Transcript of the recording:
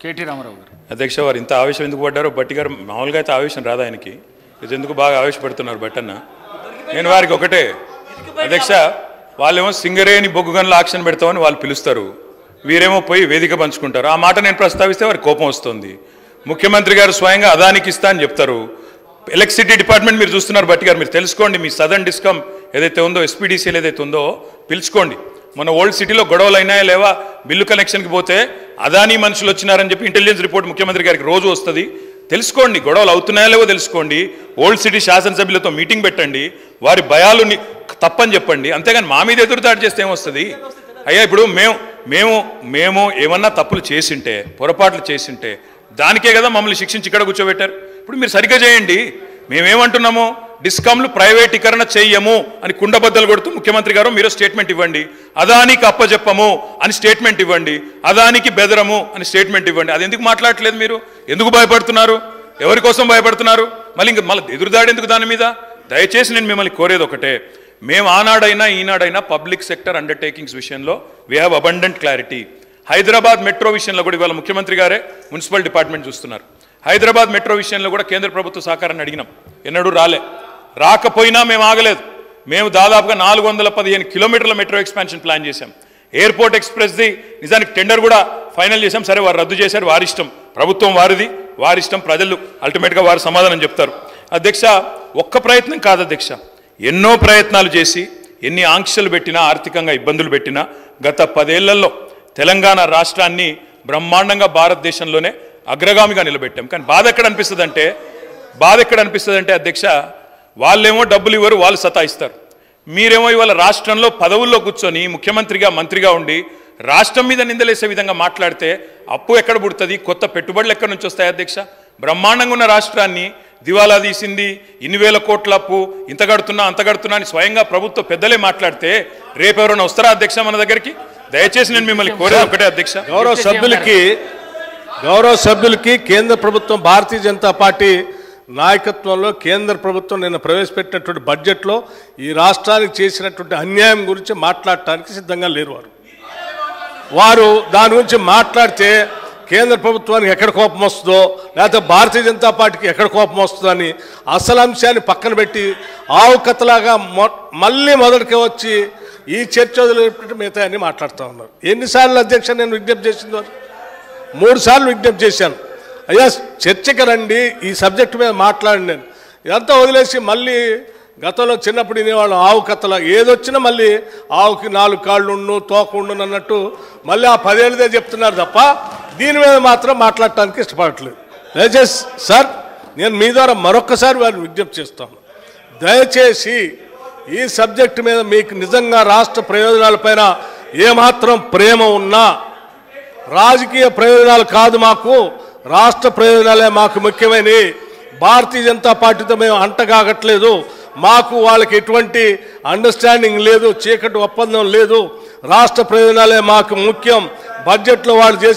KT Ramarao గారు. అధ్యక్ష, వారు ఇంత ఆవేశం ఎందుకు పడ్డారో బట్టి గారు మామూలుగా అయితే ఆవేశం రాదు ఆయనకి, ఇది ఎందుకు బాగా ఆవేశపడుతున్నారు బట్టన్న. నేను వారికి ఒకటే అధ్యక్ష, వాళ్ళేమో సింగరేణి బొగ్గుగన్ల ఆక్షన్ పెడతామని వాళ్ళు పిలుస్తారు, వీరేమో పోయి వేదిక పంచుకుంటారు. ఆ మాట నేను ప్రస్తావిస్తే వారికి కోపం వస్తుంది. ముఖ్యమంత్రి గారు స్వయంగా అదానికి ఇస్తా అని చెప్తారు. ఎలక్ట్రిసిటీ డిపార్ట్మెంట్ మీరు చూస్తున్నారు బట్టి గారు, మీరు తెలుసుకోండి. మీ సదర్న్ డిస్కమ్ ఏదైతే ఉందో, ఎస్పీడీసీఎల్ ఏదైతే ఉందో పిలుచుకోండి. మన ఓల్డ్ సిటీలో గొడవలు అయినాయా లేవా, బిల్లు కనెక్షన్కి పోతే అదానీ మనుషులు వచ్చినారని చెప్పి ఇంటెలిజెన్స్ రిపోర్ట్ ముఖ్యమంత్రి గారికి రోజు వస్తుంది. తెలుసుకోండి, గొడవలు అవుతున్నాయా లేవో తెలుసుకోండి. ఓల్డ్ సిటీ శాసనసభ్యులతో మీటింగ్ పెట్టండి, వారి భయాలు తప్పని చెప్పండి. అంతేగాని మా మీద ఎదురుదాడి చేస్తే ఏమొస్తుంది? అయ్యా, ఇప్పుడు మేము ఏమన్నా తప్పులు చేసింటే, పొరపాట్లు చేసింటే దానికే కదా మమ్మల్ని శిక్షించి ఇక్కడ కూర్చోబెట్టారు. ఇప్పుడు మీరు సరిగ్గా చేయండి. మేమేమంటున్నాము, డిస్కామ్లు ప్రైవేటీకరణ చెయ్యము అని కుండబద్దలు కొడుతూ ముఖ్యమంత్రి గారు మీరు స్టేట్మెంట్ ఇవ్వండి. అదానికి అప్పచెప్పము అని స్టేట్మెంట్ ఇవ్వండి. అదానికి బెదరము అని స్టేట్మెంట్ ఇవ్వండి. అది ఎందుకు మాట్లాడట్లేదు మీరు? ఎందుకు భయపడుతున్నారు? ఎవరి కోసం భయపడుతున్నారు? మళ్ళీ ఎదురుదాడి ఎందుకు దాని మీద? దయచేసి నేను మిమ్మల్ని కోరేది ఒకటే, మేము ఆనాడైనా ఈనాడైనా పబ్లిక్ సెక్టర్ అండర్టేకింగ్స్ విషయంలో we have abundant clarity. Hyderabad metro విషయంలో కూడా ఇవాళ ముఖ్యమంత్రి గారే మున్సిపల్ డిపార్ట్మెంట్ చూస్తున్నారు. హైదరాబాద్ మెట్రో విషయంలో కూడా కేంద్ర ప్రభుత్వ సహకారాన్ని అడిగినాం, ఎన్నడూ రాకపోయినా మేము ఆగలేదు. మేము దాదాపుగా 415 కిలోమీటర్ల మెట్రో ఎక్స్పాన్షన్ ప్లాన్ చేశాం. ఎయిర్పోర్ట్ ఎక్స్ప్రెస్ది నిజానికి టెండర్ కూడా ఫైనల్ చేశాం. సరే, వారు రద్దు చేశారు, వారి ఇష్టం. ప్రభుత్వం వారిది, వారి ఇష్టం. ప్రజలు అల్టిమేట్గా వారు సమాధానం చెప్తారు. అధ్యక్ష, ఒక్క ప్రయత్నం కాదు అధ్యక్ష, ఎన్నో ప్రయత్నాలు చేసి ఎన్ని ఆంక్షలు పెట్టినా, ఆర్థికంగా ఇబ్బందులు పెట్టినా గత 10 ఏళ్లలో తెలంగాణ రాష్ట్రాన్ని బ్రహ్మాండంగా భారతదేశంలోనే అగ్రగామిగా నిలబెట్టాం. కానీ బాధ ఎక్కడ అనిపిస్తుంది అంటే అధ్యక్ష, వాళ్ళేమో డబ్బులు ఇవ్వరు, వాళ్ళు సతాయిస్తారు. మీరేమో ఇవాళ రాష్ట్రంలో పదవుల్లో కూర్చొని ముఖ్యమంత్రిగా మంత్రిగా ఉండి రాష్ట్రం మీద నిందలేసే విధంగా మాట్లాడితే అప్పు ఎక్కడ పుడుతుంది? కొత్త పెట్టుబడులు ఎక్కడి నుంచి వస్తాయి అధ్యక్ష? బ్రహ్మాండంగా ఉన్న రాష్ట్రాన్ని దివాలా తీసింది, ఇన్ని వేల కోట్ల అప్పు, ఇంత కడుతున్నా అంత కడుతున్నా అని స్వయంగా ప్రభుత్వ పెద్దలే మాట్లాడితే రేపు ఎవరైనా వస్తారా అధ్యక్ష మన దగ్గరికి? దయచేసి నేను మిమ్మల్ని కోరేది ఒకటే అధ్యక్ష, గౌరవ సభ్యులకి కేంద్ర ప్రభుత్వం, భారతీయ జనతా పార్టీ నాయకత్వంలో కేంద్ర ప్రభుత్వం నిన్న ప్రవేశపెట్టినటువంటి బడ్జెట్లో ఈ రాష్ట్రానికి చేసినటువంటి అన్యాయం గురించి మాట్లాడటానికి సిద్ధంగా లేరు. వారు దాని గురించి మాట్లాడితే కేంద్ర ప్రభుత్వానికి ఎక్కడ కోపం వస్తుందో, లేకపోతే భారతీయ జనతా పార్టీకి ఎక్కడ కోపం వస్తుందో అని అసలు అంశాన్ని పక్కన పెట్టి ఆవు కథలాగా మళ్ళీ మొదటికి వచ్చి ఈ చర్చ వదిలిపెట్టి మిగతా అన్ని మాట్లాడుతూ ఉన్నారు. ఎన్నిసార్లు అధ్యక్ష నేను విజ్ఞప్తి చేసిందో? 3 సార్లు విజ్ఞప్తి చేశాను. అయ్యా, చర్చకి రండి, ఈ సబ్జెక్టు మీద మాట్లాడండి. నేను ఇదంతా వదిలేసి మళ్ళీ గతంలో చిన్నప్పుడు వినేవాళ్ళం ఆవు కథల, ఏదొచ్చినా మళ్ళీ ఆవుకి 4 కాళ్ళు ఉండు, తోక ఉండు అన్నట్టు మళ్ళీ ఆ 10 ఏళ్ళదే చెప్తున్నారు తప్ప దీని మీద మాత్రం మాట్లాడటానికి ఇష్టపడట్లేదు. దయచేసి సార్, నేను మీ ద్వారా మరొక్కసారి వారిని విజ్ఞప్తి చేస్తాను, దయచేసి ఈ సబ్జెక్టు మీద మీకు నిజంగా రాష్ట్ర ప్రయోజనాలపైన ఏమాత్రం ప్రేమ ఉన్నా, రాజకీయ ప్రయోజనాలు కాదు మాకు, రాష్ట్ర ప్రయోజనాలే మాకు ముఖ్యమైనవి. భారతీయ జనతా పార్టీతో మేము అంటగాగట్లేదు, మాకు వాళ్ళకి ఎటువంటి అండర్స్టాండింగ్ లేదు, చీకటి ఒప్పందం లేదు. రాష్ట్ర ప్రయోజనాలే మాకు ముఖ్యం. బడ్జెట్లో వాళ్ళు చేసిన